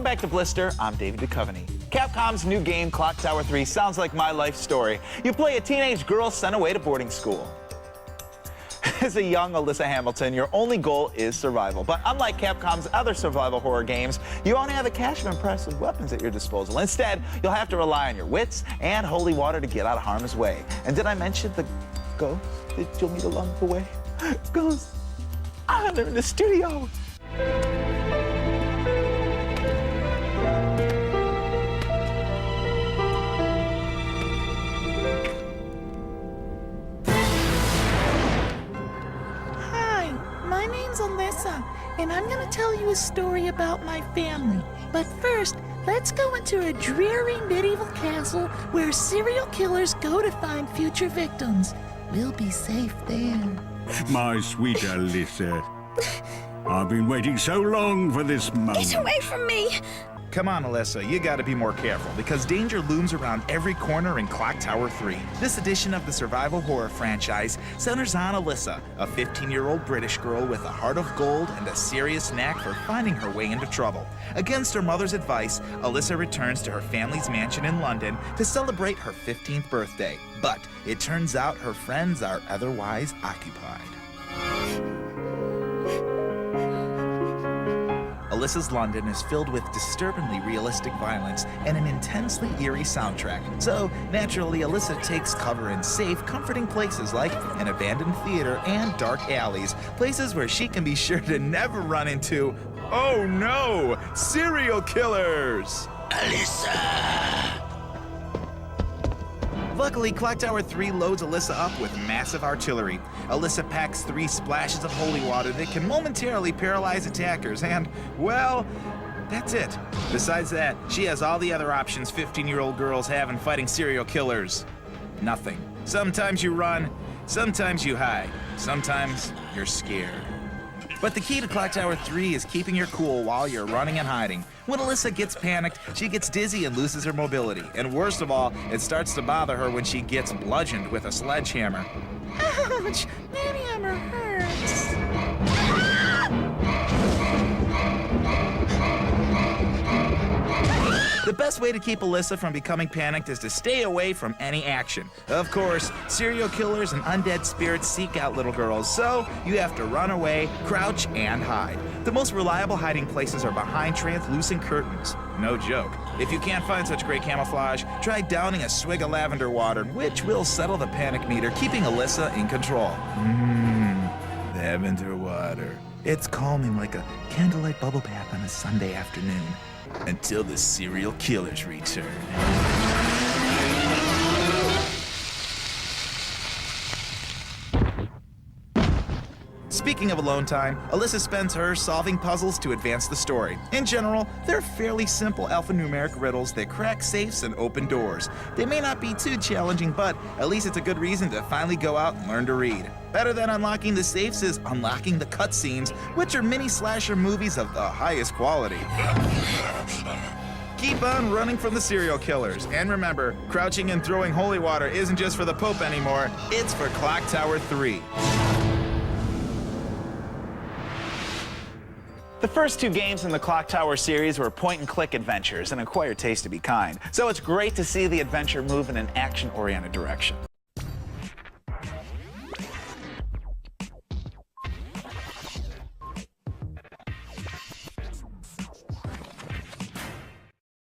back to Blister. I'm David Duchovny. Capcom's new game, Clock Tower 3, sounds like my life story. You play a teenage girl sent away to boarding school. As a young Alyssa Hamilton, your only goal is survival. But unlike Capcom's other survival horror games, you only have a cache of impressive weapons at your disposal. Instead, you'll have to rely on your wits and holy water to get out of harm's way. And did I mention the ghost that you'll meet along the way? Ghosts. Ah, they're in the studio. My name's Alyssa, and I'm gonna tell you a story about my family. But first, let's go into a dreary medieval castle where serial killers go to find future victims. We'll be safe there. My sweet Alyssa. I've been waiting so long for this moment. Get away from me! Come on, Alyssa, you gotta be more careful, because danger looms around every corner in Clock Tower 3. This edition of the survival horror franchise centers on Alyssa, a 15-year-old British girl with a heart of gold and a serious knack for finding her way into trouble. Against her mother's advice, Alyssa returns to her family's mansion in London to celebrate her 15th birthday. But it turns out her friends are otherwise occupied. Alyssa's London is filled with disturbingly realistic violence and an intensely eerie soundtrack. So, naturally, Alyssa takes cover in safe, comforting places like an abandoned theater and dark alleys, places where she can be sure to never run into, oh no, serial killers! Alyssa! Luckily, Clock Tower 3 loads Alyssa up with massive artillery. Alyssa packs 3 splashes of holy water that can momentarily paralyze attackers, and, well, that's it. Besides that, she has all the other options 15-year-old girls have in fighting serial killers. Nothing. Sometimes you run, sometimes you hide, sometimes you're scared. But the key to Clock Tower 3 is keeping your cool while you're running and hiding. When Alyssa gets panicked, she gets dizzy and loses her mobility. And worst of all, it starts to bother her when she gets bludgeoned with a sledgehammer. Ouch! That hammer hurts. The best way to keep Alyssa from becoming panicked is to stay away from any action. Of course, serial killers and undead spirits seek out little girls, so you have to run away, crouch, and hide. The most reliable hiding places are behind translucent curtains. No joke. If you can't find such great camouflage, try downing a swig of lavender water, which will settle the panic meter, keeping Alyssa in control. Lavender water. It's calming like a candlelight bubble bath on a Sunday afternoon. Until the serial killers return. Speaking of alone time, Alyssa spends hers solving puzzles to advance the story. In general, they're fairly simple alphanumeric riddles that crack safes and open doors. They may not be too challenging, but at least it's a good reason to finally go out and learn to read. Better than unlocking the safes is unlocking the cutscenes, which are mini slasher movies of the highest quality. Keep on running from the serial killers. And remember, crouching and throwing holy water isn't just for the Pope anymore, it's for Clock Tower 3. The first 2 games in the Clock Tower series were point-and-click adventures, an acquired taste to be kind. So it's great to see the adventure move in an action-oriented direction.